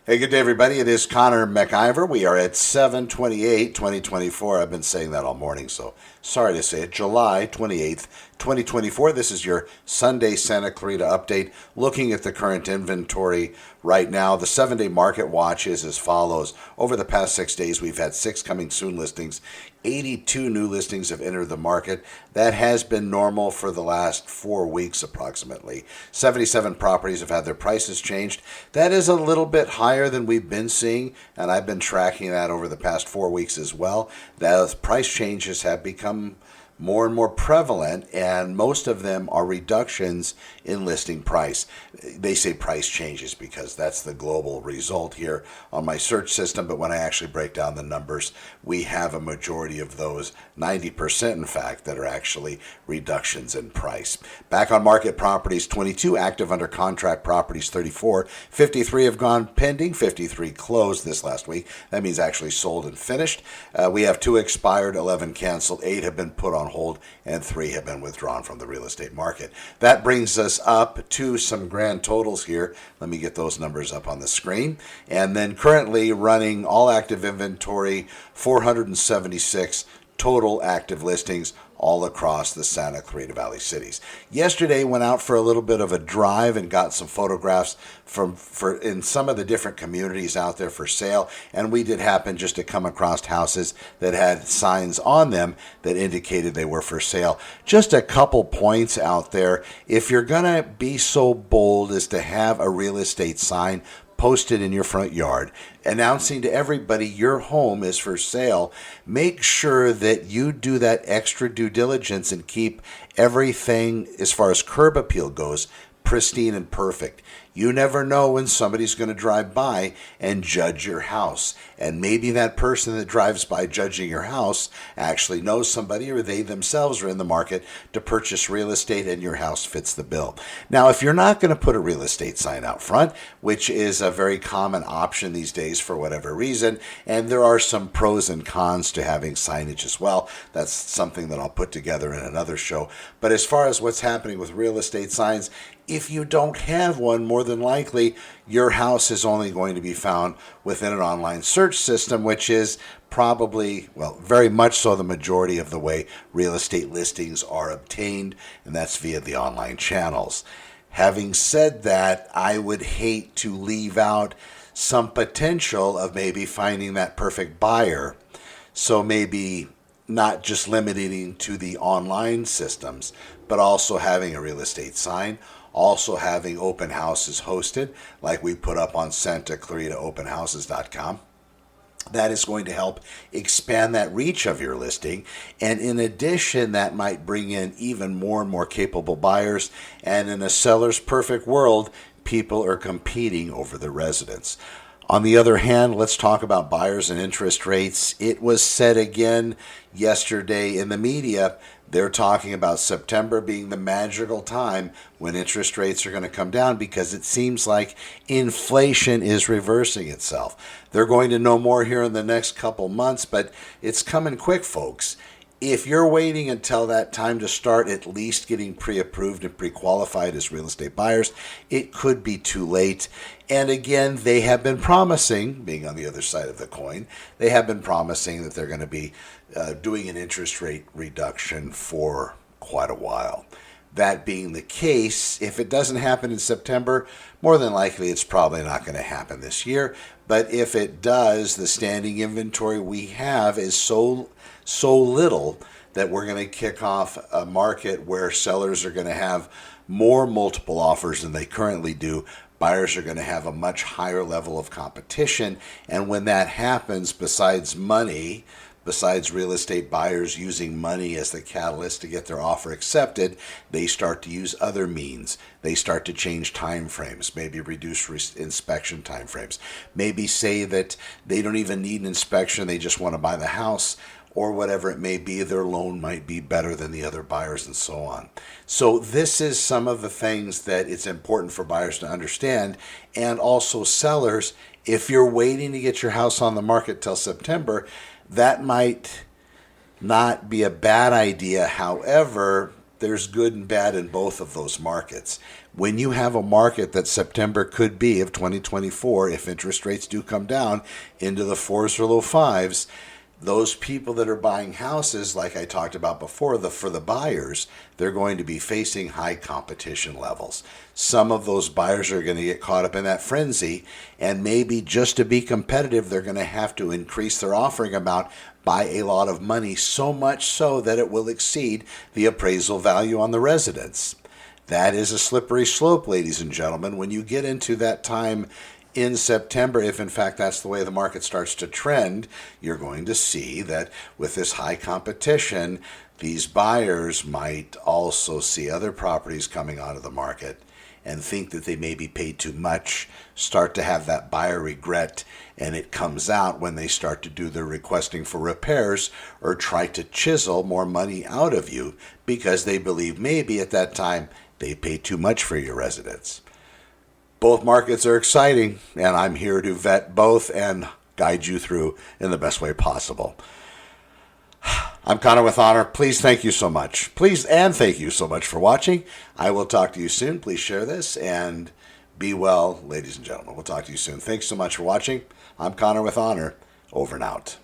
Hey, good day, everybody. It is Connor MacIVOR. We are at 7/28/2024. I've been saying that all morning, so sorry to say it. July 28th, 2024. This is your Sunday Santa Clarita update. Looking at the current inventory right now, the 7-day market watch is as follows. Over the past 6 days, we've had 6 coming soon listings. 82 new listings have entered the market. That has been normal for the last 4 weeks approximately. 77 properties have had their prices changed. That is a little bit higher than we've been seeing, and I've been tracking that over the past 4 weeks as well. Those price changes have become more and more prevalent, and most of them are reductions in listing price. They say price changes because that's the global result here on my search system, but when I actually break down the numbers, we have a majority of those, 90% in fact, that are actually reductions in price. Back on market properties, 22 active under contract properties, 34. 53 have gone pending, 53 closed this last week. That means actually sold and finished. We have 2 expired, 11 canceled, 8 have been put on hold, and 3 have been withdrawn from the real estate market. That brings us up to some grand totals here. Let me get those numbers up on the screen. And then currently running all active inventory, 476 total active listings all across the Santa Clarita Valley cities. Yesterday went out for a little bit of a drive and got some photographs for in some of the different communities out there for sale, and we did happen just to come across houses that had signs on them that indicated they were for sale. Just a couple points out there. If you're gonna be so bold as to have a real estate sign posted in your front yard announcing to everybody your home is for sale, make sure that you do that extra due diligence and keep everything as far as curb appeal goes pristine and perfect. You never know when somebody's going to drive by and judge your house. And maybe that person that drives by judging your house actually knows somebody, or they themselves are in the market to purchase real estate and your house fits the bill. Now, if you're not going to put a real estate sign out front, which is a very common option these days for whatever reason, and there are some pros and cons to having signage as well. That's something that I'll put together in another show. But as far as what's happening with real estate signs, if you don't have one, more than likely your house is only going to be found within an online search system, which is probably, well, very much so the majority of the way real estate listings are obtained, and that's via the online channels. Having said that, I would hate to leave out some potential of maybe finding that perfect buyer. So maybe not just limiting to the online systems, but also having a real estate sign, also having open houses hosted, like we put up on SantaClaritaOpenHouses.com. That is going to help expand that reach of your listing. And in addition, that might bring in even more and more capable buyers. And in a seller's perfect world, people are competing over the residents. On the other hand, let's talk about buyers and interest rates. It was said again yesterday in the media. They're talking about September being the magical time when interest rates are going to come down because it seems like inflation is reversing itself. They're going to know more here in the next couple months, but it's coming quick, folks. If you're waiting until that time to start at least getting pre-approved and pre-qualified as real estate buyers, it could be too late. And again, they have been promising, being on the other side of the coin, they have been promising that they're going to be doing an interest rate reduction for quite a while. That being the case, if it doesn't happen in September, more than likely it's probably not going to happen this year. But if it does, the standing inventory we have is so little that we're going to kick off a market where sellers are going to have more multiple offers than they currently do. Buyers are going to have a much higher level of competition. And when that happens, besides money, besides real estate buyers using money as the catalyst to get their offer accepted, they start to use other means. They start to change time frames, maybe reduce inspection time frames, maybe say that they don't even need an inspection, they just want to buy the house, or whatever it may be. Their loan might be better than the other buyers and so on. So this is some of the things that it's important for buyers to understand, and also sellers. If you're waiting to get your house on the market till September, that might not be a bad idea. However, there's good and bad in both of those markets. When you have a market that September could be of 2024, if interest rates do come down into the 4s or low 5s, those people that are buying houses, like I talked about before, for the buyers, they're going to be facing high competition levels. Some of those buyers are going to get caught up in that frenzy, and maybe just to be competitive, they're going to have to increase their offering amount by a lot of money, so much so that it will exceed the appraisal value on the residence. That is a slippery slope, ladies and gentlemen. When you get into that time in September, if in fact that's the way the market starts to trend, you're going to see that with this high competition, these buyers might also see other properties coming onto the market and think that they may be paid too much, start to have that buyer regret, and it comes out when they start to do their requesting for repairs or try to chisel more money out of you because they believe maybe at that time they paid too much for your residence. Both markets are exciting, and I'm here to vet both and guide you through in the best way possible. I'm Connor with Honor. Please thank you so much. Please and thank you so much for watching. I will talk to you soon. Please share this and be well, ladies and gentlemen. We'll talk to you soon. Thanks so much for watching. I'm Connor with Honor. Over and out.